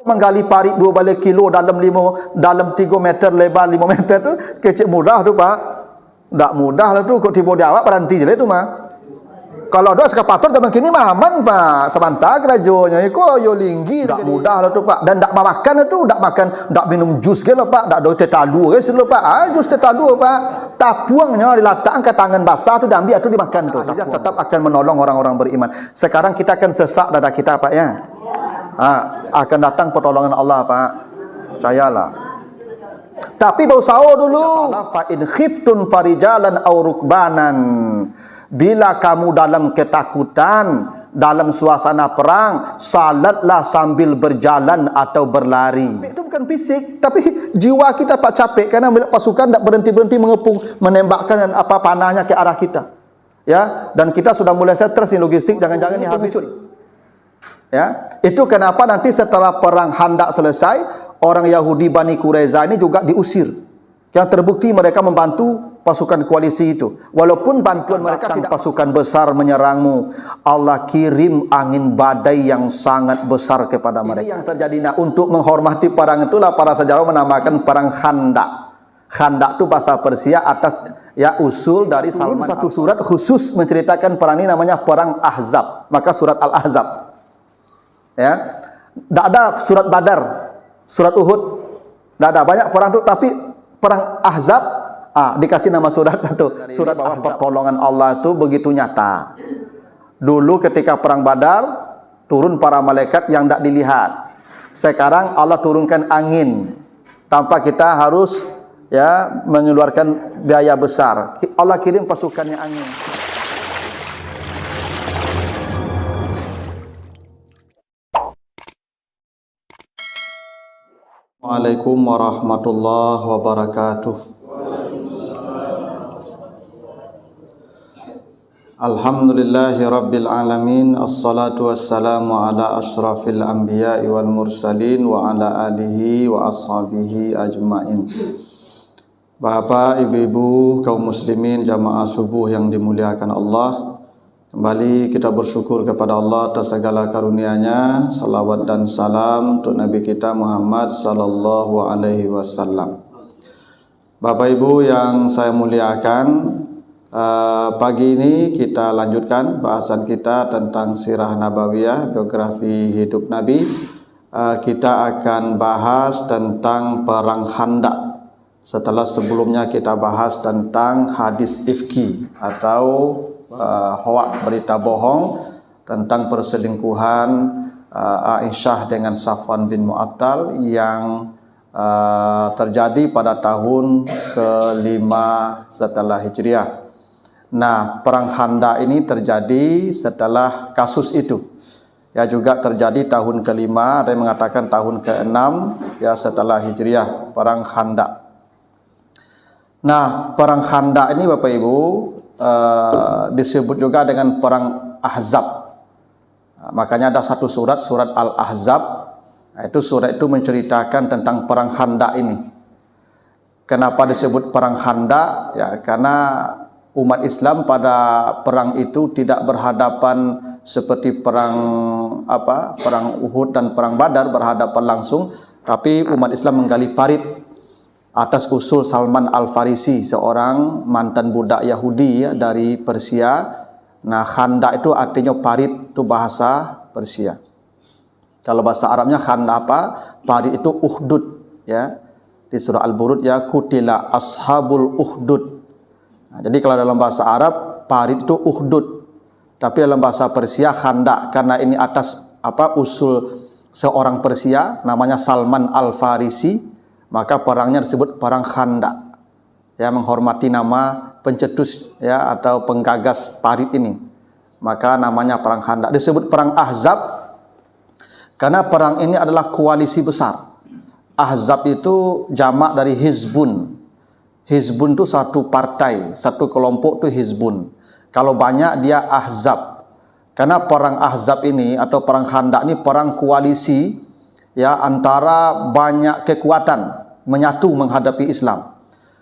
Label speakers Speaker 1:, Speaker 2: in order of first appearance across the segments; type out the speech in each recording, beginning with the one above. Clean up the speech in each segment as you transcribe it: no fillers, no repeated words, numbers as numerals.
Speaker 1: Menggali parit 2 balai kilo dalam 3 meter lebar 5 meter tu kecil mudah tu Pak. Tak mudah lah tu, kok tiba dia awak berhenti je lah tu mah. Kalau ada eskapator zaman kini mah aman Pak. Sebentar kerajonya iko yo linggi dak mudah lah tu Pak. Dan dak makan lah tu, dak makan, dak minum jus ke lah Pak. Dak do tetalu ke selo Pak. Jus tetalu Pak. Tapuangnya diletakkan ke tangan basah tu dan ambil tu dimakan tu. Tetap akan menolong orang-orang beriman. Sekarang kita akan sesak dada kita Pak ya. Akan datang pertolongan Allah Pak. Percayalah. Tapi bau sahur dulu. Fa in khiftun farijalan aw rukbanan. Bila kamu dalam ketakutan, dalam suasana perang, salatlah sambil berjalan atau berlari. Itu bukan fisik, tapi jiwa kita Pak capek karena pasukan tak berhenti-berhenti mengepung, menembakkan panahnya ke arah kita. Ya, dan kita sudah mulai stres di logistik, jangan-jangan ini habis. Ya, itu kenapa nanti setelah perang Khandaq selesai, orang Yahudi Bani Quraiza ini juga diusir. Yang terbukti mereka membantu pasukan koalisi itu. Walaupun bantuan mereka tidak, pasukan besar menyerangmu, Allah kirim angin badai yang sangat besar kepada mereka. Ini yang terjadi. Nah, untuk menghormati perang itulah para sejarawan menamakan perang Khandaq. Khandaq itu bahasa Persia atas ya usul dari Salman. Satu surat khusus menceritakan perang ini namanya perang Ahzab. Maka surat Al-Ahzab. Ya. Tidak ada surat Badar, surat Uhud. Tidak ada banyak perang itu, tapi perang Ahzab dikasih nama surat satu. Surat bahwa pertolongan Allah itu begitu nyata. Dulu ketika perang Badar turun para malaikat yang tidak dilihat. Sekarang Allah turunkan angin tanpa kita harus ya mengeluarkan biaya besar. Allah kirim pasukannya angin. Assalamualaikum warahmatullahi wabarakatuh. Alhamdulillahi rabbil alamin. Assalatu wassalamu ala ashrafil anbiya'i wal mursalin wa ala alihi wa ashabihi ajmain. Bapak, ibu-ibu, kaum muslimin, jamaah subuh yang dimuliakan Allah, kembali kita bersyukur kepada Allah atas segala karunia-Nya. Salawat dan salam untuk Nabi kita Muhammad sallallahu alaihi wasallam. Bapak Ibu yang saya muliakan, pagi ini kita lanjutkan bahasan kita tentang sirah nabawiyah, biografi hidup Nabi. Kita akan bahas tentang perang Khandaq. Setelah sebelumnya kita bahas tentang hadis ifki atau hoak, berita bohong tentang perselingkuhan Aisyah dengan Safwan bin Mu'attal yang terjadi pada tahun ke-5 setelah Hijriah. Nah, perang Khandaq ini terjadi setelah kasus itu. Ya, juga terjadi tahun ke-5, ada yang mengatakan tahun ke-6 ya setelah Hijriah, perang Khandaq. Nah, perang Khandaq ini Bapak Ibu disebut juga dengan perang Ahzab. Makanya ada satu surat, surat Al-Ahzab. Itu surat itu menceritakan tentang perang Khandaq ini. Kenapa disebut perang Khandaq? Ya, karena umat Islam pada perang itu tidak berhadapan seperti perang perang Uhud dan perang Badar berhadapan langsung, tapi umat Islam menggali parit atas usul Salman Al-Farisi, seorang mantan budak Yahudi ya, dari Persia. Nah, Khandaq itu artinya parit, itu bahasa Persia. Kalau bahasa Arabnya Khandaq apa? Parit itu Ukhdud ya. Di surah Al-Burud ya, kutila ashabul Ukhdud. Nah, jadi kalau dalam bahasa Arab parit itu Ukhdud. Tapi dalam bahasa Persia Khandaq, karena ini atas usul seorang Persia namanya Salman Al-Farisi, maka perangnya disebut perang Khandaq. Ya, menghormati nama pencetus ya atau penggagas parit ini. Maka namanya perang Khandaq. Disebut perang Ahzab karena perang ini adalah koalisi besar. Ahzab itu jamak dari Hizbun. Hizbun itu satu partai, satu kelompok itu Hizbun. Kalau banyak dia Ahzab. Karena perang Ahzab ini atau perang Khandaq ini perang koalisi ya antara banyak kekuatan menyatu menghadapi Islam.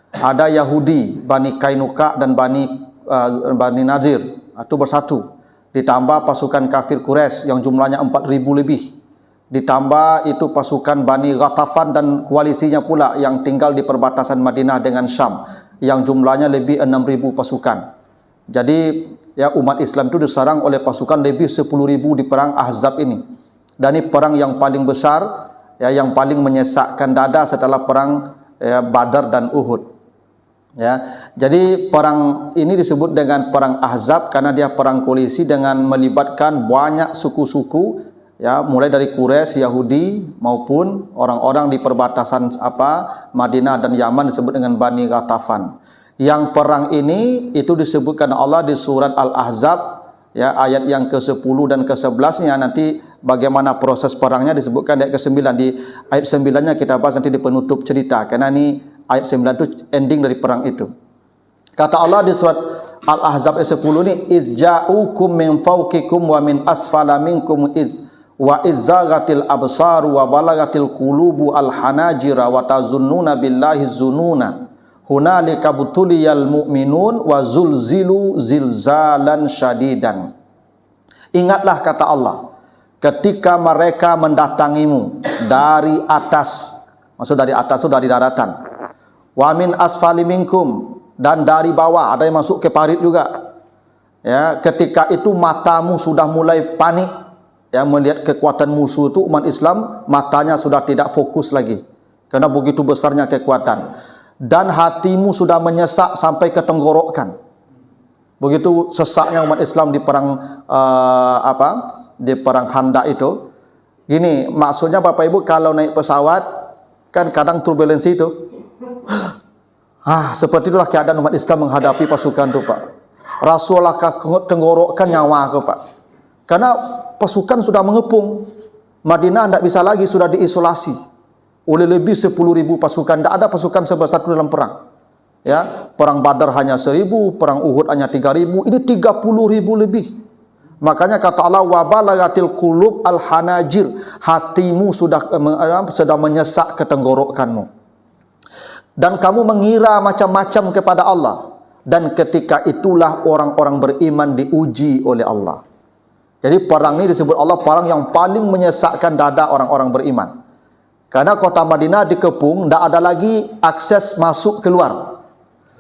Speaker 1: Ada Yahudi, Bani Kainuka dan Bani Nadir itu bersatu. Ditambah pasukan kafir Quraisy yang jumlahnya 4.000 lebih. ditambah itu pasukan Bani Ghatafan dan koalisinya pula yang tinggal di perbatasan Madinah dengan Syam, yang jumlahnya lebih 6.000 pasukan. Jadi ya, umat Islam itu diserang oleh pasukan lebih 10.000 di perang Ahzab ini. Dan ini perang yang paling besar, ya, yang paling menyesakkan dada setelah perang ya, Badar dan Uhud. Ya, jadi perang ini disebut dengan perang Ahzab karena dia perang koalisi dengan melibatkan banyak suku-suku, ya, mulai dari Quraisy, Yahudi maupun orang-orang di perbatasan Madinah dan Yaman disebut dengan Bani Ghatafan. Yang perang ini itu disebutkan Allah di surat Al-Ahzab, ya, ayat yang ke-10 dan ke-11-nya. Nanti bagaimana proses perangnya disebutkan di ayat ke-9. Di ayat 9-nya kita bahas nanti di penutup cerita, karena ini ayat 9 itu ending dari perang itu. Kata Allah di surat Al-Ahzab ayat 10 ini, izja'ukum min fawqikum wa min asfala minkum wa izzaghatil absaru wa balagatil qulubu al-hanajira wa tazunnuna billahi zununa hunalika butuliyal mu'minun wa zulzilu zilzalan syadidan. Ingatlah, kata Allah, ketika mereka mendatangimu dari atas, maksud dari atas itu dari daratan, wa min asfali minkum, dan dari bawah, ada yang masuk ke parit juga, ya, ketika itu matamu sudah mulai panik, ya, melihat kekuatan musuh itu, umat Islam matanya sudah tidak fokus lagi karena begitu besarnya kekuatan. Dan hatimu sudah menyesak sampai ke tenggorokan. Begitu sesaknya umat Islam di perang di perang Khandaq itu. Gini, maksudnya Bapak Ibu, kalau naik pesawat kan kadang turbulensi itu. Seperti itulah keadaan umat Islam menghadapi pasukan itu, Pak. Rasulullah tenggorokan nyawa ke, Pak. Karena pasukan sudah mengepung. Madinah tidak bisa lagi, sudah diisolasi oleh lebih 10.000 pasukan. Tidak ada pasukan sebesar itu dalam perang. Ya, perang Badar hanya 1.000, perang Uhud hanya 3.000, ini 30.000 lebih. Makanya kata Allah, wa balagatil qulub al-hanajir, hatimu sudah sedang menyesak ke tenggorokanmu. Dan kamu mengira macam-macam kepada Allah. Dan ketika itulah orang-orang beriman diuji oleh Allah. Jadi perang ini disebut Allah perang yang paling menyesakkan dada orang-orang beriman. Karena kota Madinah dikepung, tidak ada lagi akses masuk keluar.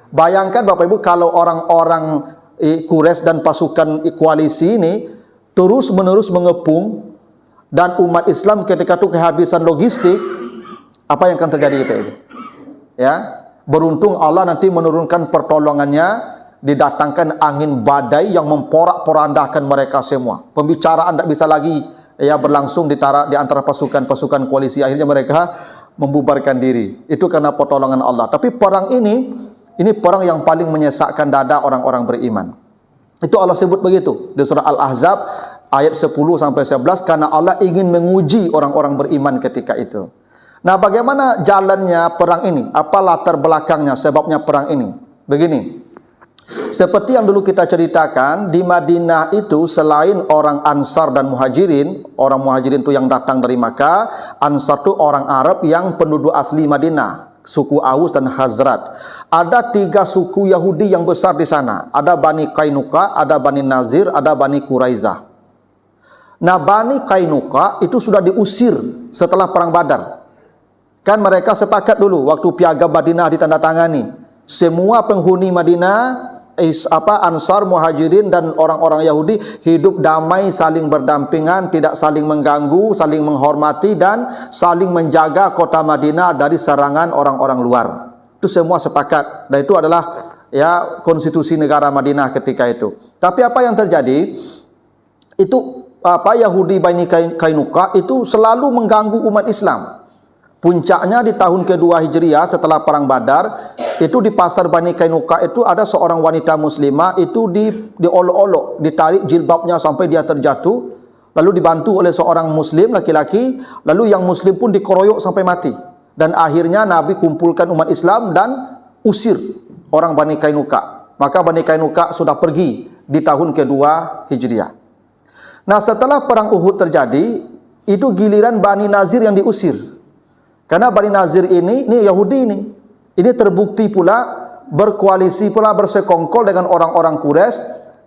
Speaker 1: Bayangkan Bapak Ibu, kalau orang-orang Quraisy dan pasukan koalisi ini terus-menerus mengepung, dan umat Islam ketika itu kehabisan logistik, apa yang akan terjadi, Bapak Ibu? Ya, beruntung Allah nanti menurunkan pertolongannya, didatangkan angin badai yang memporak-porandakan mereka semua. Pembicaraan tidak bisa lagi ya berlangsung di antara pasukan-pasukan koalisi. Akhirnya mereka membubarkan diri. Itu karena pertolongan Allah. Tapi perang ini perang yang paling menyesakkan dada orang-orang beriman. Itu Allah sebut begitu di surah Al-Ahzab ayat 10 sampai 11, karena Allah ingin menguji orang-orang beriman ketika itu. Nah, bagaimana jalannya perang ini? Apa latar belakangnya, sebabnya perang ini? Begini. Seperti yang dulu kita ceritakan, di Madinah itu selain orang Ansar dan Muhajirin, orang Muhajirin itu yang datang dari Makkah, Ansar itu orang Arab yang penduduk asli Madinah, suku Aus dan Khazraj. Ada 3 suku Yahudi yang besar di sana. Ada Bani Qainuqa, ada Bani Nazir, ada Bani Quraizah. Nah, Bani Qainuqa itu sudah diusir setelah perang Badar. Kan mereka sepakat dulu waktu piagam Madinah ditandatangani, semua penghuni Madinah, Ansar, Muhajirin dan orang-orang Yahudi hidup damai, saling berdampingan, tidak saling mengganggu, saling menghormati dan saling menjaga kota Madinah dari serangan orang-orang luar. Itu semua sepakat, dan itu adalah ya konstitusi negara Madinah ketika itu. Tapi apa yang terjadi? Itu Yahudi Bani Qainuqa itu selalu mengganggu umat Islam. Puncaknya di tahun kedua Hijriah setelah perang Badar, itu di pasar Bani Qainuqa itu ada seorang wanita muslimah itu diolok-olok, ditarik jilbabnya sampai dia terjatuh, lalu dibantu oleh seorang muslim laki-laki, lalu yang muslim pun dikeroyok sampai mati. Dan akhirnya Nabi kumpulkan umat Islam dan usir orang Bani Qainuqa. Maka Bani Qainuqa sudah pergi di tahun kedua Hijriah. Nah, setelah perang Uhud terjadi, itu giliran Bani Nazir yang diusir. Karena Bani Nazir ini Yahudi ini terbukti pula berkoalisi pula, bersekongkol dengan orang-orang Quraisy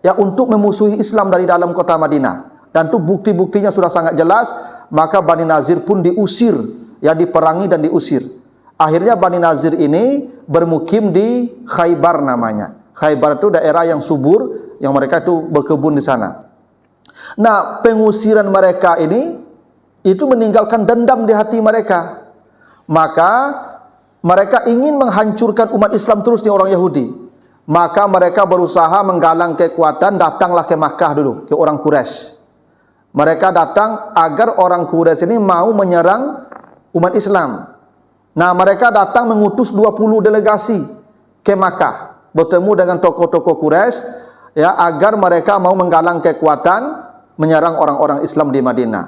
Speaker 1: ya untuk memusuhi Islam dari dalam kota Madinah. Dan itu bukti-buktinya sudah sangat jelas. maka Bani Nazir pun diusir, ya diperangi dan diusir. Akhirnya Bani Nazir ini bermukim di Khaybar namanya. Khaybar itu daerah yang subur, yang mereka itu berkebun di sana. Nah, pengusiran mereka ini itu meninggalkan dendam di hati mereka. Maka mereka ingin menghancurkan umat Islam terus di orang Yahudi. Maka mereka berusaha menggalang kekuatan, datanglah ke Makkah dulu, ke orang Quraisy. Mereka datang agar orang Quraisy ini mau menyerang umat Islam. Nah, mereka datang mengutus 20 delegasi ke Makkah, bertemu dengan tokoh-tokoh Quraisy, ya, agar mereka mau menggalang kekuatan menyerang orang-orang Islam di Madinah.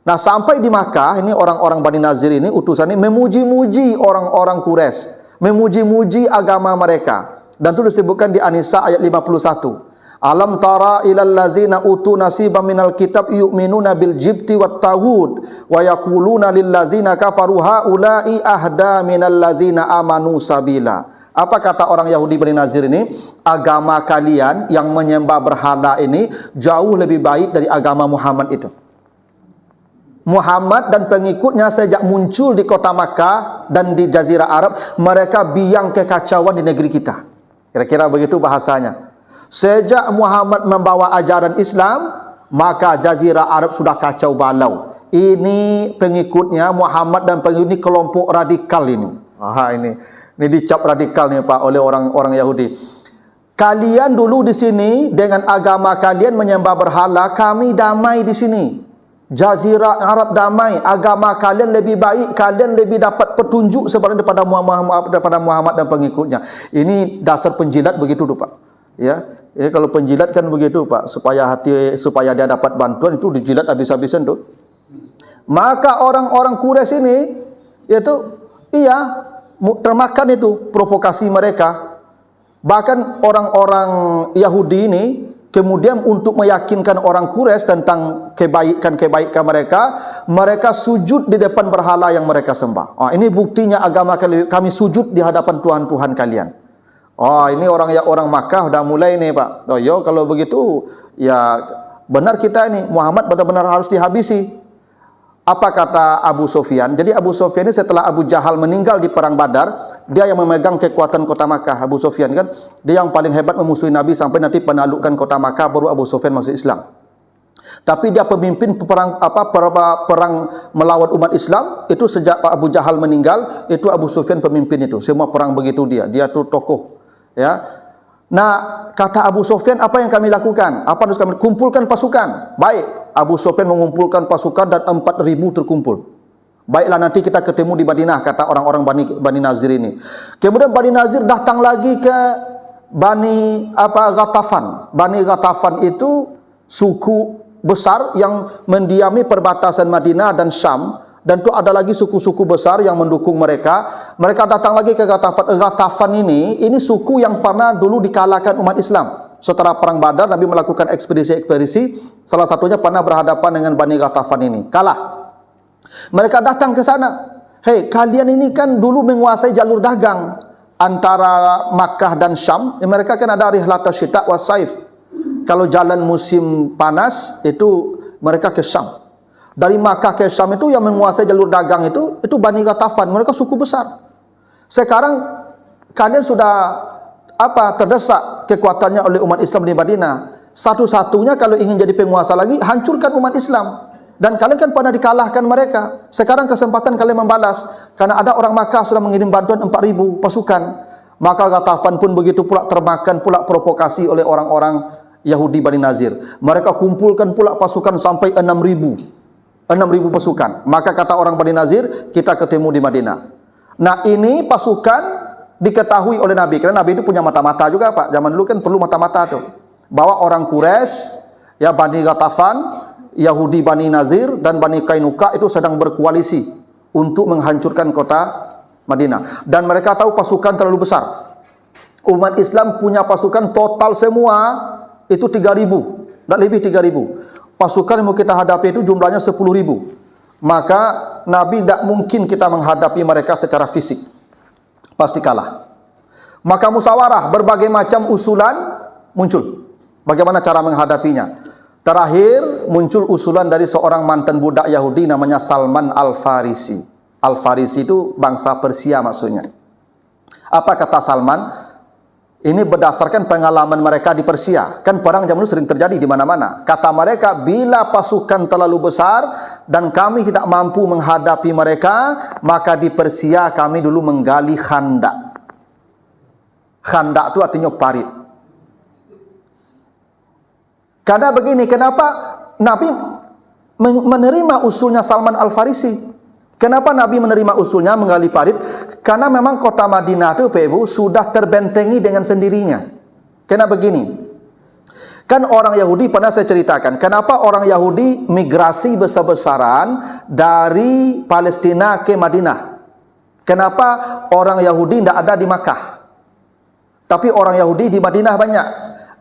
Speaker 1: Nah, sampai di Makkah ini orang-orang Bani Nazir ini, utusan ini memuji-muji orang-orang Quraisy, memuji-muji agama mereka. Dan itu disebutkan di An-Nisa ayat 51. Alam tara ilal ladzina utu nasiban minal kitab yu'minuna bil jibti wat taghut wa yaquluna lil ladzina kafaru haula'i ahda minal ladzina amanu sabila. Apa kata orang Yahudi Bani Nazir ini? Agama kalian yang menyembah berhala ini jauh lebih baik dari agama Muhammad itu. Muhammad dan pengikutnya sejak muncul di kota Makkah dan di Jazirah Arab, mereka biang kekacauan di negeri kita. Kira-kira begitu bahasanya. Sejak Muhammad membawa ajaran Islam, maka Jazirah Arab sudah kacau balau. Ini pengikutnya Muhammad dan pengikut ini kelompok radikal ini. Ini dicap radikal nih Pak oleh orang-orang Yahudi. Kalian dulu di sini dengan agama kalian menyembah berhala, kami damai di sini. Jazirah Arab damai, agama kalian lebih baik, kalian lebih dapat petunjuk sebenarnya daripada Muhammad dan pengikutnya. Ini dasar penjilat begitu tuh Pak. Ya, ini kalau penjilat kan begitu Pak, supaya dia dapat bantuan itu dijilat habis-habisan tuh. Maka orang-orang Quraisy ini itu termakan itu provokasi mereka. Bahkan orang-orang Yahudi ini kemudian untuk meyakinkan orang Quraisy tentang kebaikan mereka sujud di depan berhala yang mereka sembah. Ini buktinya agama kami sujud di hadapan Tuhan-Tuhan kalian. Ini orang Makkah udah mulai nih Pak. Kalau begitu ya benar kita ini Muhammad benar-benar harus dihabisi. Apa kata Abu Sufyan? Jadi Abu Sufyan ini setelah Abu Jahal meninggal di perang Badar, dia yang memegang kekuatan kota Makkah. Abu Sufyan kan dia yang paling hebat memusuhi Nabi sampai nanti menaklukkan kota Makkah, baru Abu Sufyan masuk Islam. Tapi dia pemimpin perang melawan umat Islam itu sejak Abu Jahal meninggal, itu Abu Sufyan pemimpin itu. Semua perang begitu dia tuh tokoh. Ya. Nah, kata Abu Sufyan, apa yang kami lakukan? Apa harus kami kumpulkan pasukan? Baik, Abu Sufyan mengumpulkan pasukan dan 4.000 terkumpul. Baiklah, nanti kita ketemu di Madinah, kata orang-orang Bani Nazir ini. Kemudian Bani Nazir datang lagi ke Bani Ghatafan. Bani Ghatafan itu suku besar yang mendiami perbatasan Madinah dan Syam. Dan itu ada lagi suku-suku besar yang mendukung mereka. Mereka datang lagi ke Ghatafan. Ghatafan ini suku yang pernah dulu dikalahkan umat Islam. Setelah perang Badar, Nabi melakukan ekspedisi-ekspedisi. Salah satunya pernah berhadapan dengan Bani Ghatafan ini. Kalah. Mereka datang ke sana. Hei, kalian ini kan dulu menguasai jalur dagang antara Makkah dan Syam. Mereka kan ada rihlat syita wa saif. Kalau jalan musim panas, itu mereka ke Syam. Dari Makkah ke Syam itu yang menguasai jalur dagang itu Bani Ghatafan. Mereka suku besar. Sekarang kalian sudah terdesak kekuatannya oleh umat Islam di Madinah. Satu-satunya kalau ingin jadi penguasa lagi, hancurkan umat Islam. Dan kalian kan pernah dikalahkan mereka. Sekarang kesempatan kalian membalas. Karena ada orang Makkah sudah mengirim bantuan 4.000 pasukan. Maka Ghatafan pun begitu pula termakan pula provokasi oleh orang-orang Yahudi Bani Nazir. Mereka kumpulkan pula pasukan sampai 6.000 pasukan. Maka kata orang Bani Nazir, kita ketemu di Madinah. Nah, ini pasukan diketahui oleh Nabi. Karena Nabi itu punya mata-mata juga Pak. Zaman dulu kan perlu mata-mata tuh. Bahwa orang Quraisy, ya Bani Ghatafan, Yahudi Bani Nazir dan Bani Qainuqa itu sedang berkoalisi untuk menghancurkan kota Madinah. Dan mereka tahu pasukan terlalu besar. Umat Islam punya pasukan total semua itu 3.000, dan lebih 3.000. Pasukan yang mau kita hadapi itu jumlahnya 10.000. Maka Nabi tidak mungkin kita menghadapi mereka secara fisik. Pasti kalah. Maka musyawarah, berbagai macam usulan muncul. Bagaimana cara menghadapinya. Terakhir muncul usulan dari seorang mantan budak Yahudi namanya Salman Al-Farisi. Al-Farisi itu bangsa Persia maksudnya. Apa kata Salman? Ini berdasarkan pengalaman mereka di Persia. Kan perang zaman dulu sering terjadi di mana-mana. Kata mereka, bila pasukan terlalu besar dan kami tidak mampu menghadapi mereka, maka di Persia kami dulu menggali khandak. Khandak itu artinya parit. Karena begini, kenapa Nabi menerima usulnya Salman Al-Farisi? Kenapa Nabi menerima usulnya menggali parit? Karena memang kota Madinah itu, Pak Ibu, sudah terbentengi dengan sendirinya. Karena begini, kan orang Yahudi pernah saya ceritakan, kenapa orang Yahudi migrasi besar-besaran dari Palestina ke Madinah? Kenapa orang Yahudi tidak ada di Makkah? Tapi orang Yahudi di Madinah banyak.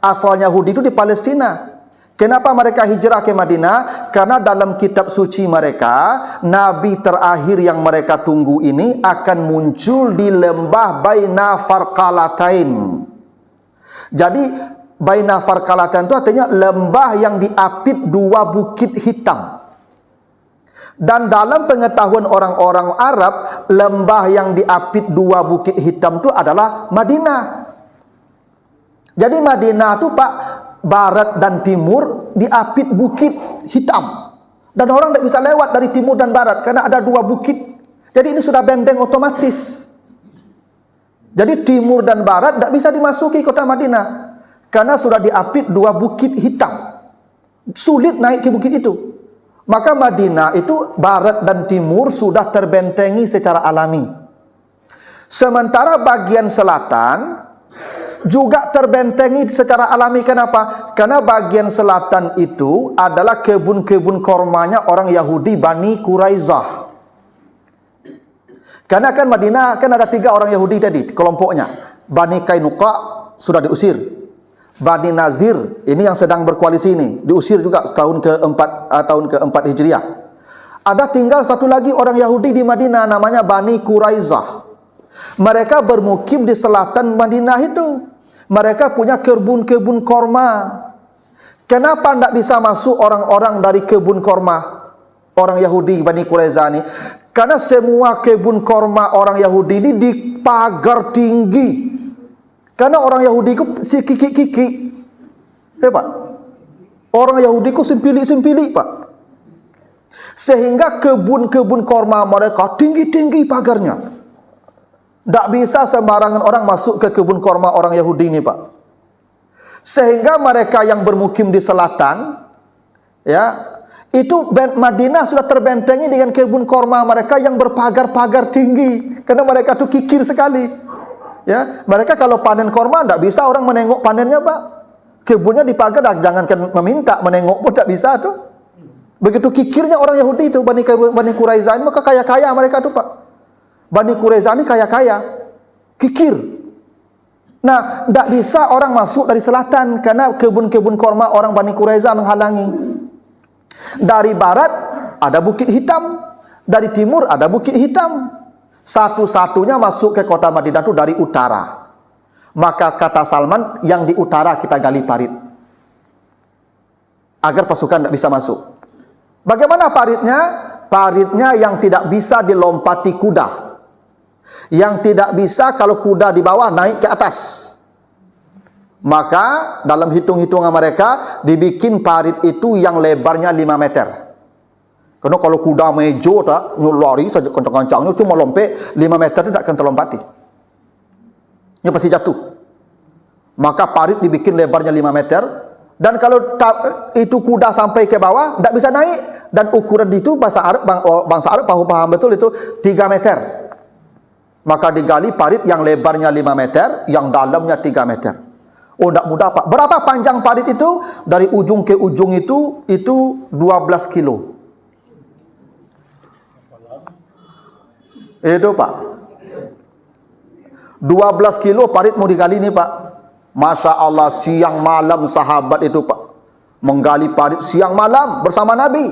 Speaker 1: Asal Yahudi itu di Palestina. Kenapa mereka hijrah ke Madinah? Karena dalam kitab suci mereka, Nabi terakhir yang mereka tunggu ini akan muncul di lembah Baina Farqalatain. Jadi Baina Farqalatain itu artinya lembah yang diapit dua bukit hitam. Dan dalam pengetahuan orang-orang Arab, lembah yang diapit dua bukit hitam itu adalah Madinah. Jadi Madinah itu, Pak, barat dan timur diapit bukit hitam. Dan orang tidak bisa lewat dari timur dan barat karena ada dua bukit. Jadi ini sudah benteng otomatis. Jadi timur dan barat tidak bisa dimasuki kota Madinah karena sudah diapit dua bukit hitam. Sulit naik ke bukit itu. Maka Madinah itu barat dan timur sudah terbentengi secara alami. Sementara bagian selatan juga terbentengi secara alami. Kenapa? Karena bagian selatan itu adalah kebun-kebun kormanya orang Yahudi Bani Quraizah. Karena kan Madinah kan ada 3 orang Yahudi tadi kelompoknya. Bani Kainuqa sudah diusir. Bani Nazir ini yang sedang berkoalisi ini diusir juga tahun keempat Hijriah. Ada tinggal satu lagi orang Yahudi di Madinah namanya Bani Quraizah. Mereka bermukim di selatan Madinah itu. Mereka punya kebun-kebun korma. Kenapa tidak bisa masuk orang-orang dari kebun korma? Orang Yahudi Bani Quraizah ini. Karena semua kebun korma orang Yahudi ini dipagar tinggi. Karena orang Yahudi itu si kiki-kiki. Pak. Orang Yahudi itu sempili-sempili, Pak. Sehingga kebun-kebun korma mereka tinggi-tinggi pagarnya. Tak bisa sembarangan orang masuk ke kebun korma orang Yahudi ini, Pak. Sehingga mereka yang bermukim di selatan, ya, itu Madinah sudah terbentengi dengan kebun korma mereka yang berpagar-pagar tinggi. Karena mereka itu kikir sekali. Ya, mereka kalau panen korma tidak bisa orang menengok panennya, Pak. Kebunnya dipagar, jangankan meminta, menengok pun tak bisa tuh. Begitu kikirnya orang Yahudi itu Bani Quraizah, maka kaya-kaya mereka tuh, Pak. Bani Quraizah ini kaya-kaya, kikir. Nah, tidak bisa orang masuk dari selatan karena kebun-kebun korma orang Bani Quraizah menghalangi. Dari barat ada bukit hitam, dari timur ada bukit hitam. Satu-satunya masuk ke kota Madinah itu dari utara. Maka kata Salman, yang di utara kita gali parit agar pasukan tidak bisa masuk. Bagaimana paritnya? Paritnya yang tidak bisa dilompati kuda. Yang tidak bisa kalau kuda di bawah naik ke atas. Maka dalam hitung-hitungan mereka dibikin parit itu yang lebarnya 5 meter. Karena kalau kuda mejo tak lari saja kencang-kencangnya cuma lompat 5 meter itu tidak akan terlompati. Ini pasti jatuh. Maka parit dibikin lebarnya 5 meter dan kalau itu kuda sampai ke bawah tidak bisa naik dan ukuran itu bangsa Arab paham betul itu 3 meter. Maka digali parit yang lebarnya 5 meter, yang dalamnya 3 meter. Oh, tidak mudah, Pak. Berapa panjang parit itu? Dari ujung ke ujung itu 12 kilo. Itu, Pak. 12 kilo parit mau digali ini, Pak. Masya Allah, siang malam sahabat itu, Pak. Menggali parit siang malam bersama Nabi.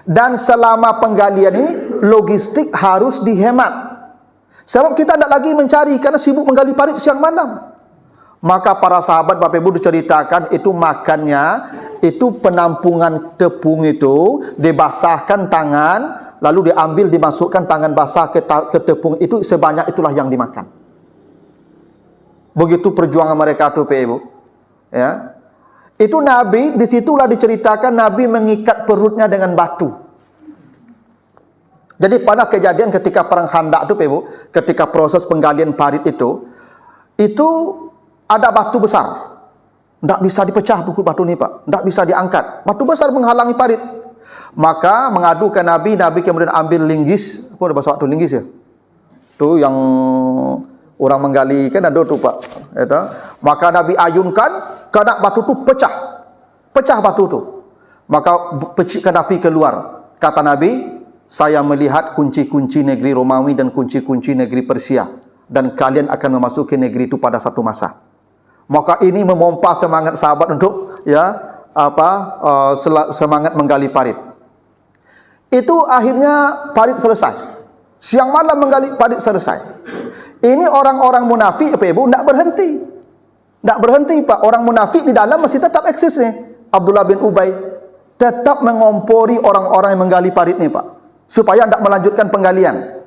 Speaker 1: Dan selama penggalian ini, logistik harus dihemat. Sebab kita tidak lagi mencari karena sibuk menggali parit siang malam. Maka para sahabat Bapak Ibu diceritakan itu makannya itu penampungan tepung itu dibasahkan tangan, lalu diambil dimasukkan tangan basah ke tepung itu, sebanyak itulah yang dimakan. Begitu perjuangan mereka tuh Ibu. Ya. Itu Nabi, disitulah diceritakan Nabi mengikat perutnya dengan batu. Jadi pada kejadian ketika perang Khandaq itu Ibu, ketika proses penggalian parit itu ada batu besar. Tidak bisa dipecah batu ini Pak, tidak bisa diangkat. Batu besar menghalangi parit. Maka mengadu ke Nabi, Nabi kemudian ambil linggis. Apa bahasa waktu linggis ya? Itu yang orang menggali kan ada tu Pak. Itu. Maka Nabi ayunkan, kena batu tu pecah. Pecah batu tu. Maka pecikkan api keluar. Kata Nabi, saya melihat kunci-kunci negeri Romawi dan kunci-kunci negeri Persia, dan kalian akan memasuki negeri itu pada satu masa. Maka ini memompa semangat sahabat untuk semangat menggali parit. Itu akhirnya parit selesai. Siang malam menggali parit selesai. Ini orang-orang munafik Ibu tidak berhenti. Tidak berhenti Pak. Orang munafik di dalam masih tetap eksis nih. Abdullah bin Ubay tetap mengompori orang-orang yang menggali parit nih Pak, supaya tidak melanjutkan penggalian.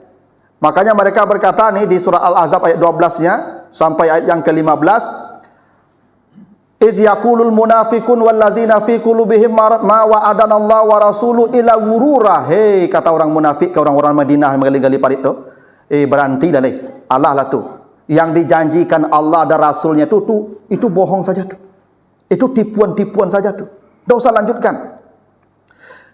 Speaker 1: Makanya mereka berkata nih di surah Al-Ahzab ayat 12-nya sampai ayat yang ke-15, iz yaqulul munafiqun wallazina fi qulubihim marad ma wa'adana Allah wa rasuluhu ila ghurura. Hei, kata orang munafik ke orang-orang Madinah yang menggali-gali parit tu, berhenti dah leh. Allah lah tu. Yang dijanjikan Allah dan Rasulnya itu bohong saja tu. Itu tipuan-tipuan saja tu. Tak usah lanjutkan.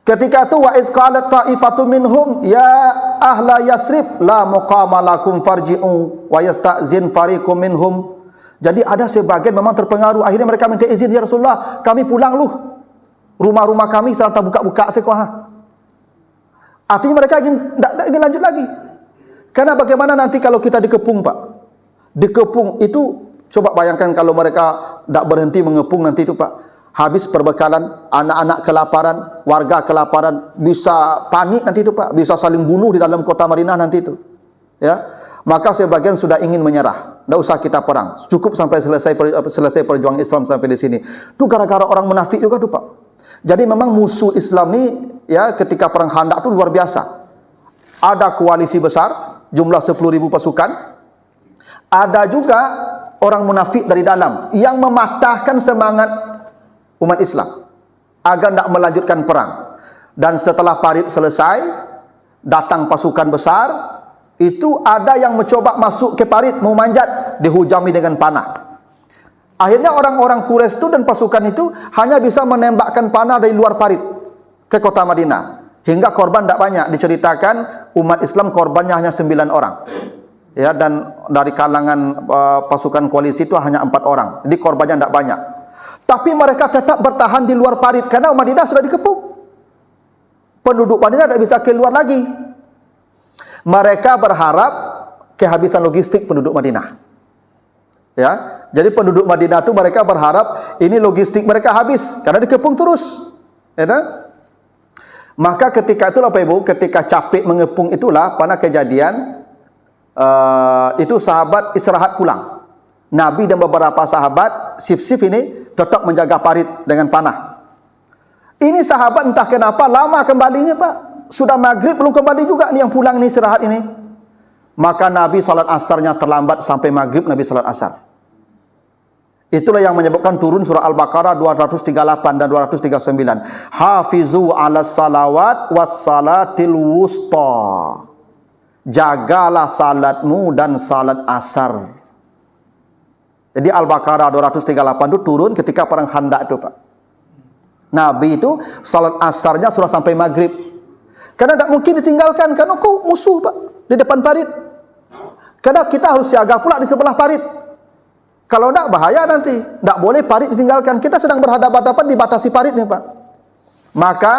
Speaker 1: Ketika itu wa iz qalat ta'ifatu minhum ya ahla Yasrib la muqama lakum farji'u wa yasta'zin fariqum minhum. Jadi ada sebagian memang terpengaruh, akhirnya mereka minta izin, ya Rasulullah, kami pulang lu. Rumah-rumah kami serta buka-buka sekolah. Artinya mereka ingin lanjut lagi. Karena bagaimana nanti kalau kita dikepung Pak? Dikepung itu, coba bayangkan kalau mereka tidak berhenti mengepung nanti itu Pak. Habis perbekalan, anak-anak kelaparan, warga kelaparan, bisa panik nanti itu Pak, bisa saling bunuh di dalam kota Madinah nanti itu. Ya, maka sebagian sudah ingin menyerah. Tidak usah kita perang, cukup sampai selesai perjuangan Islam sampai di sini. Itu gara-gara orang munafik juga tuh Pak. Jadi memang musuh Islam ni ya ketika perang Khandaq itu luar biasa. Ada koalisi besar, jumlah 10.000 pasukan. Ada juga orang munafik dari dalam yang mematahkan semangat umat Islam agar tidak melanjutkan perang. Dan setelah parit selesai, datang pasukan besar, itu ada yang mencoba masuk ke parit, mau manjat, dihujami dengan panah. Akhirnya orang-orang Quraisy itu dan pasukan itu hanya bisa menembakkan panah dari luar parit ke kota Madinah. Hingga korban tidak banyak. Diceritakan umat Islam korbannya hanya 9 orang. Ya, dan dari kalangan pasukan koalisi itu hanya 4 orang. Jadi korbannya tidak banyak. Tapi mereka tetap bertahan di luar parit karena Madinah sudah dikepung. Penduduk Madinah tidak bisa keluar lagi. Mereka berharap kehabisan logistik penduduk Madinah. Ya, jadi penduduk Madinah itu mereka berharap ini logistik mereka habis karena dikepung terus. Ya, maka ketika itulah Pak Ibu, ketika capek mengepung itulah pada kejadian itu sahabat istirahat pulang. Nabi dan beberapa sahabat sif-sif ini tetap menjaga parit dengan panah. Ini sahabat entah kenapa lama kembalinya Pak. Sudah maghrib belum kembali juga nih yang pulang nih istirahat ini. Maka Nabi salat asarnya terlambat sampai maghrib Nabi salat asar. Itulah yang menyebabkan turun surah Al-Baqarah 238 dan 239. Hafizu 'alas salawat was salatil wusta. Jagalah salatmu dan salat asar. Jadi Al-Baqarah 238 itu turun ketika perang Khandaq itu Pak. Nabi itu salat asarnya sudah sampai maghrib. Karena tidak mungkin ditinggalkan, karena kau musuh Pak di depan parit. Karena kita harus siaga pula di sebelah parit. Kalau tidak bahaya nanti, tidak boleh parit ditinggalkan. Kita sedang berhadapan-hadapan dibatasi parit nih Pak. Maka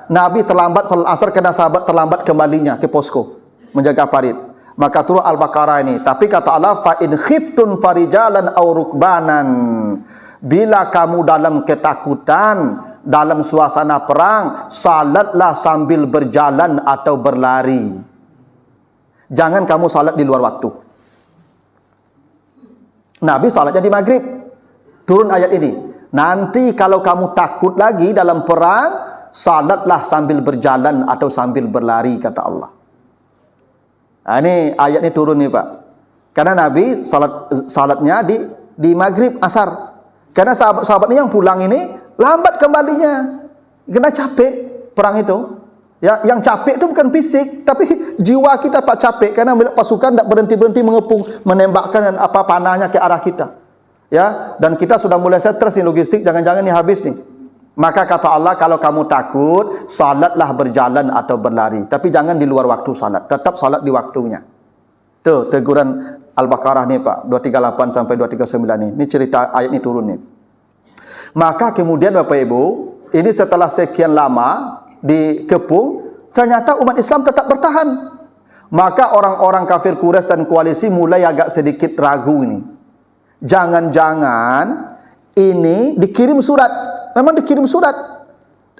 Speaker 1: Nabi terlambat salat asar karena sahabat terlambat kembalinya ke posko menjaga parit. Maka turun Al-Baqarah ini. Tapi kata Allah, fa in khiftun farijalan aw rukbanan. Bila kamu dalam ketakutan, dalam suasana perang, salatlah sambil berjalan atau berlari. Jangan kamu salat di luar waktu. Nabi salatnya di maghrib. Turun ayat ini. Nanti kalau kamu takut lagi dalam perang, salatlah sambil berjalan atau sambil berlari, kata Allah. Ini ayat ini turun nih Pak. Karena Nabi salatnya di maghrib asar. Karena sahabat-sahabat ini yang pulang ini lambat kembalinya. Kena capek perang itu. Ya, yang capek itu bukan fisik, tapi jiwa kita Pak capek karena pasukan tidak berhenti-berhenti mengepung, menembakkan panahnya ke arah kita. Ya, dan kita sudah mulai stres nih logistik, jangan-jangan ini habis nih. Maka kata Allah, kalau kamu takut, salatlah berjalan atau berlari, tapi jangan di luar waktu salat, tetap salat di waktunya. Tuh teguran Al-Baqarah nih Pak, 238 sampai 239 nih. Ini cerita ayat ini turun nih. Maka kemudian Bapak Ibu, ini setelah sekian lama dikepung, ternyata umat Islam tetap bertahan. Maka orang-orang kafir Quraisy dan koalisi mulai agak sedikit ragu ini. Jangan-jangan ini dikirim surat. Memang dikirim surat.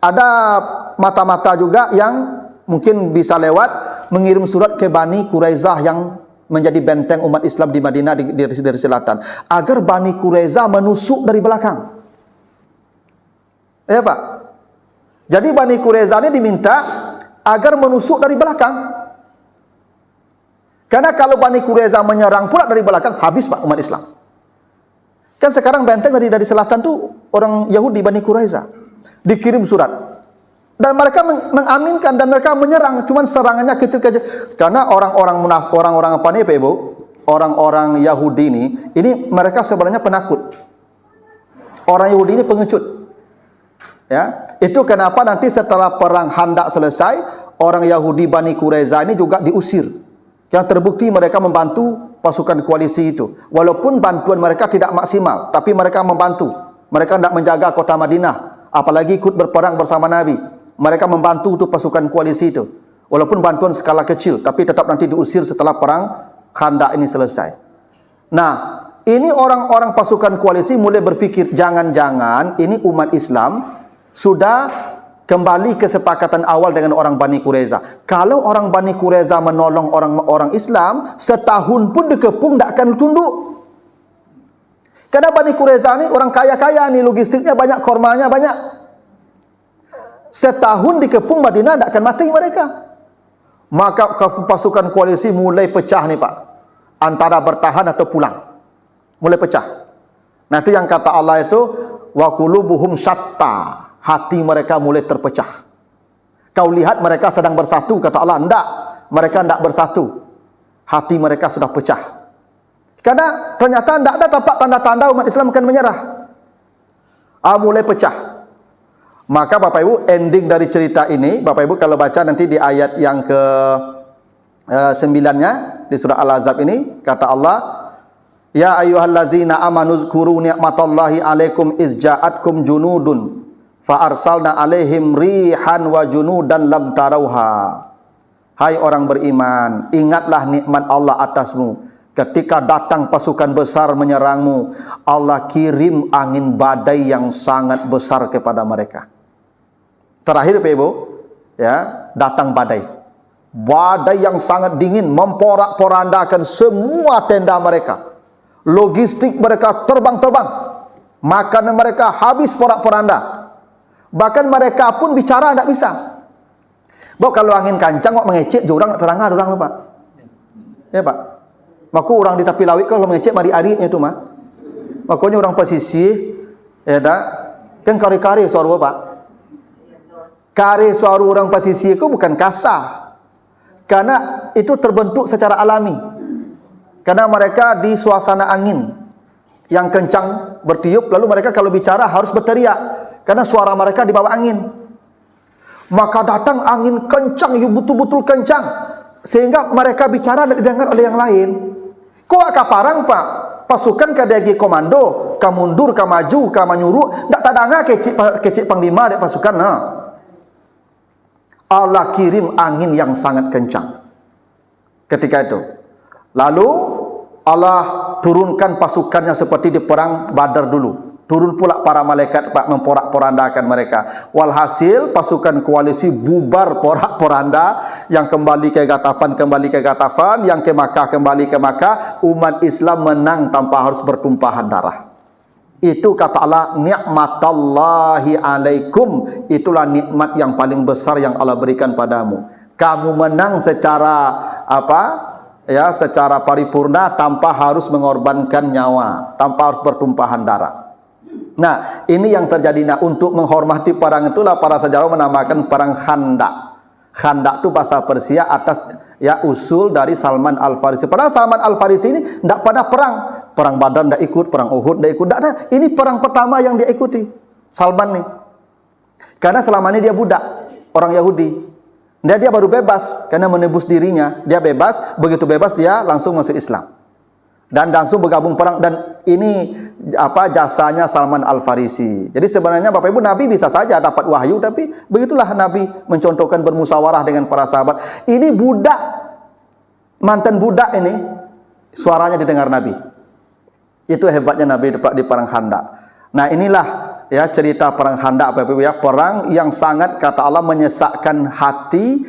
Speaker 1: Ada mata-mata juga yang mungkin bisa lewat mengirim surat ke Bani Quraizah yang menjadi benteng umat Islam di Madinah dari selatan, agar Bani Quraizah menusuk dari belakang. Ya Pak. Jadi Bani Quraizah ini diminta agar menusuk dari belakang. Karena kalau Bani Quraizah menyerang pula dari belakang, habis Pak umat Islam. Kan sekarang benteng dari selatan tuh orang Yahudi Bani Quraizah. Dikirim surat. Dan mereka mengaminkan dan mereka menyerang, cuman serangannya kecil-kecil. Karena orang-orang apa nih Pak Ibu? Orang-orang Yahudi ini mereka sebenarnya penakut. Orang Yahudi ini pengecut. Ya, itu kenapa nanti setelah perang Khandaq selesai, orang Yahudi Bani Quraizah ini juga diusir. Yang terbukti mereka membantu pasukan koalisi itu. Walaupun bantuan mereka tidak maksimal, tapi mereka membantu. Mereka tidak menjaga kota Madinah, apalagi ikut berperang bersama Nabi. Mereka membantu untuk pasukan koalisi itu. Walaupun bantuan skala kecil, tapi tetap nanti diusir setelah perang Khandaq ini selesai. Nah, ini orang-orang pasukan koalisi mulai berpikir, jangan-jangan ini umat Islam sudah kembali kesepakatan awal dengan orang Bani Quraizah. Kalau orang Bani Quraizah menolong orang Islam, setahun pun dikepung tidak akan tunduk. Karena Bani Quraizah ini orang kaya-kaya nih, logistiknya banyak, kormanya banyak. Setahun dikepung Madinah tidak akan mati mereka. Maka pasukan koalisi mulai pecah nih Pak, antara bertahan atau pulang. Mulai pecah. Nah itu yang kata Allah itu, wa qulubuhum syatta. Hati mereka mulai terpecah. Kau lihat mereka sedang bersatu, kata Allah. Tidak, mereka tidak bersatu. Hati mereka sudah pecah. Karena ternyata tidak ada tampak tanda-tanda umat Islam akan menyerah. Mulai pecah. Maka Bapak Ibu, ending dari cerita ini, Bapak Ibu kalau baca nanti di ayat yang ke 9-nya di surah Al-Ahzab ini, kata Allah, ya ayyuhallazina amanu zkuru ni'matallahi alaikum izja'atkum junudun fa arsalna alaihim rihan wa junudan lam tarauha. Hai orang beriman, ingatlah nikmat Allah atasmu ketika datang pasukan besar menyerangmu. Allah kirim angin badai yang sangat besar kepada mereka. Terakhir Pak Ibu, ya, datang badai. Badai yang sangat dingin memporak-porandakan semua tenda mereka. Logistik mereka terbang-terbang. Makanan mereka habis porak-poranda. Bahkan mereka pun bicara tidak bisa. Bapak kalau angin kancang kok mengecek jurang terangah orang Pak. Ya Pak. Maka orang di tepi laut kalau mengecek mari-arinya itu mah. Makanya orang pesisir ya dah kan kari-kari suara Pak. Kari suara orang pesisir itu bukan kasar. Karena itu terbentuk secara alami. Karena mereka di suasana angin yang kencang bertiup, lalu mereka kalau bicara harus berteriak. Karena suara mereka di bawah angin. Maka datang angin kencang, betul-betul kencang. Sehingga mereka bicara dan didengar oleh yang lain. Kok kaparang Pak? Pasukan kadagi komando, ka mundur, ka maju, ka manyuruh, ndak tadanga kecik panglima dek pasukan. Nah. Allah kirim angin yang sangat kencang. Ketika itu. Lalu Allah turunkan pasukannya seperti di perang Badar dulu. Turun pula para malaikat Pak memporak-porandakan mereka. Walhasil pasukan koalisi bubar porak-poranda, yang kembali ke Ghatafan, yang ke Makkah kembali ke Makkah. Umat Islam menang tanpa harus bertumpahan darah. Itu kata Allah, ni'matallahi alaikum, itulah nikmat yang paling besar yang Allah berikan padamu. Kamu menang secara apa? Ya, secara paripurna tanpa harus mengorbankan nyawa, tanpa harus bertumpahan darah. Nah, ini yang terjadi. Nah, untuk menghormati perang itulah para sejarawan menamakan perang Khandaq. Khandaq itu bahasa Persia atas ya usul dari Salman Al-Farisi. Padahal Salman Al-Farisi ini tidak pernah perang. Perang Badar tidak ikut, perang Uhud tidak ikut. Tidak ada. Ini perang pertama yang dia ikuti. Salman nih. Karena selama ini dia budak, orang Yahudi. Dia baru bebas karena menebus dirinya. Dia bebas, begitu bebas dia langsung masuk Islam. Dan langsung bergabung perang, dan ini apa jasanya Salman Al-Farisi. Jadi sebenarnya Bapak Ibu, Nabi bisa saja dapat wahyu, tapi begitulah Nabi mencontohkan bermusyawarah dengan para sahabat. Ini budak, mantan budak ini, suaranya didengar Nabi. Itu hebatnya Nabi di perang Khandaq. Nah, inilah ya cerita perang Khandaq, Bapak Ibu ya, perang yang sangat kata Allah menyesakkan hati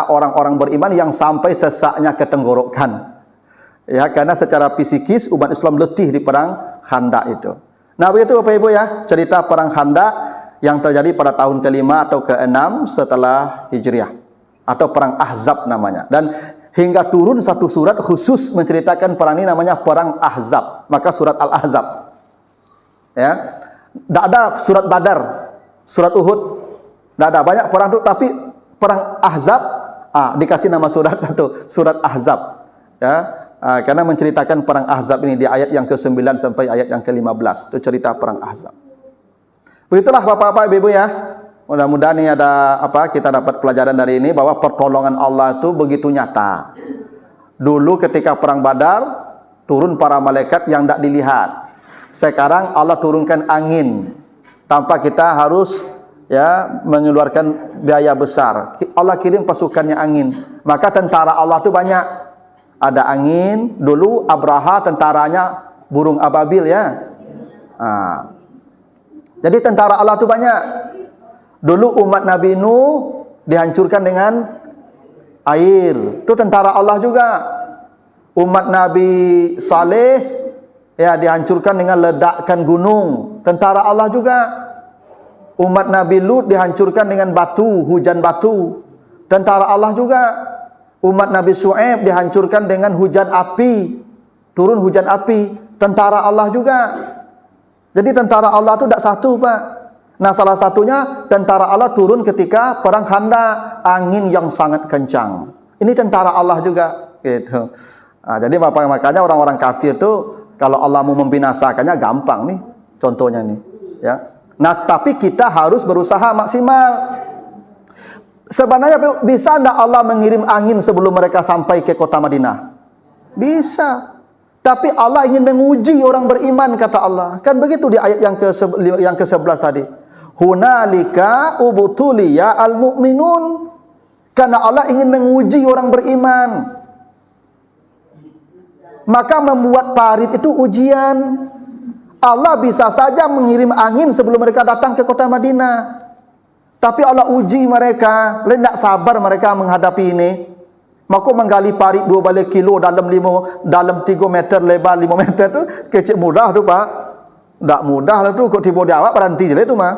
Speaker 1: orang-orang beriman yang sampai sesaknya ke tenggorokan. Ya, karena secara psikis umat Islam letih di perang Khandaq itu. Nah, begitu Bapak Ibu ya, cerita perang Khandaq yang terjadi pada tahun ke-5 atau ke-6 setelah Hijriah, atau perang Ahzab namanya. Dan hingga turun satu surat khusus menceritakan perang ini, namanya perang Ahzab. Maka surat Al-Ahzab. Ya. Tidak ada surat Badar, surat Uhud, tidak ada. Banyak perang itu, tapi perang Ahzab dikasih nama surat satu, surat Ahzab. Ya. Karena menceritakan perang Ahzab ini di ayat yang ke-9 sampai ayat yang ke-15. Itu cerita perang Ahzab. Begitulah Bapak-bapak, Ibu-ibu ya. Mudah-mudahan ini ada apa, kita dapat pelajaran dari ini bahwa pertolongan Allah itu begitu nyata. Dulu ketika perang Badar turun para malaikat yang tidak dilihat. Sekarang Allah turunkan angin tanpa kita harus ya mengeluarkan biaya besar. Allah kirim pasukannya angin. Maka tentara Allah itu banyak. Ada angin. Dulu Abraha tentaranya burung ababil ya. Jadi tentara Allah itu banyak. Dulu umat Nabi Nuh dihancurkan dengan air. Itu tentara Allah juga. Umat Nabi Saleh ya dihancurkan dengan ledakan gunung. Tentara Allah juga. Umat Nabi Lut dihancurkan dengan batu, hujan batu. Tentara Allah juga. Umat Nabi Shu'aib dihancurkan dengan hujan api. Turun hujan api. Tentara Allah juga. Jadi tentara Allah itu tidak satu, Pak. Nah, salah satunya tentara Allah turun ketika perang Khandaq, angin yang sangat kencang. Ini tentara Allah juga, gitu. Nah, jadi makanya orang-orang kafir itu kalau Allah mau membinasakannya gampang nih, contohnya nih, ya. Nah, tapi kita harus berusaha maksimal. Sebenarnya bisa enggak Allah mengirim angin sebelum mereka sampai ke kota Madinah? Bisa. Tapi Allah ingin menguji orang beriman, kata Allah. Kan begitu di ayat yang ke-11 tadi. Hunalika ubtuliya al-mu'minun. Karena Allah ingin menguji orang beriman. Maka membuat parit itu ujian. Allah bisa saja mengirim angin sebelum mereka datang ke kota Madinah. Tapi Allah uji mereka. Tidak sabar mereka menghadapi ini. Maka menggali parit 2 balik kilo dalam 3 meter lebar 5 meter tu kecil mudah tu Pak. Tak mudah lah tu. Kau tiba di awak berhenti je lah tu mah.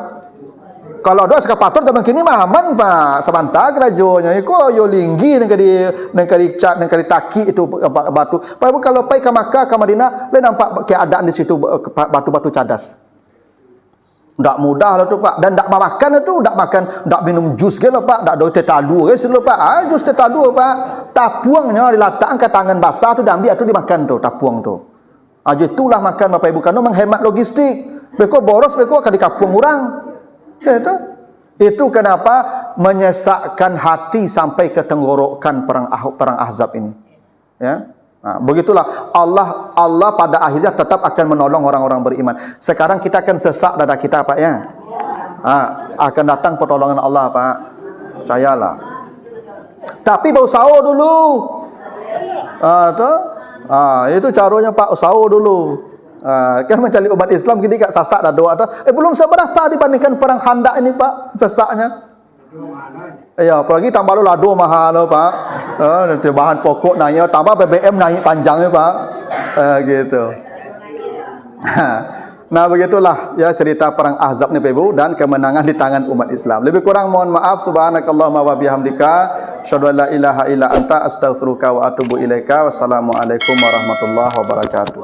Speaker 1: Kalau ada eskapator zaman kini mah aman Pak. Sebentar kerajonya iko yo linggi nengkari taki itu batu. Pak kalau pai ke Makkah ke Madinah, le nampak keadaan di situ batu-batu cadas. Tak mudah lah tu Pak. Dan tak makan itu, tak makan, tak minum jus ke lah Pak. Tak ada tetalu ke situ Pak. Jus tetalu Pak. Tapuangnya diletakkan ke tangan basah tu diambil tu dimakan tu tapuang tu. Aja itulah makan Bapak Ibu karena menghemat logistik. Beko boros beko akan dikapung orang. Itu kenapa menyesakkan hati sampai ke tenggorokan perang Ahzab ini. Ya. Nah, begitulah Allah pada akhirnya tetap akan menolong orang-orang beriman. Sekarang kita akan sesak dada kita Pak ya. Akan datang pertolongan Allah Pak. Percayalah. Tapi berusaha dulu. Itu caranya Pak, usaha dulu. Kan mencari umat Islam gini kat sasak dah doa dah. Belum seberapa dibandingkan perang Khandaq ini Pak, sesaknya. Ya, apalagi tambah lado mahal lo Pak. Nanti bahan pokok naik, tambah BBM naik panjangnya Pak. Gitu. Nah begitulah ya cerita perang Ahzab ni Bapak Ibu dan kemenangan di tangan umat Islam. Lebih kurang mohon maaf. Subhanakallahumma wa bihamdika asyhadu an la ilaha illa anta astaghfiruka wa atubu ilaika. Wassalamualaikum warahmatullahi wabarakatuh.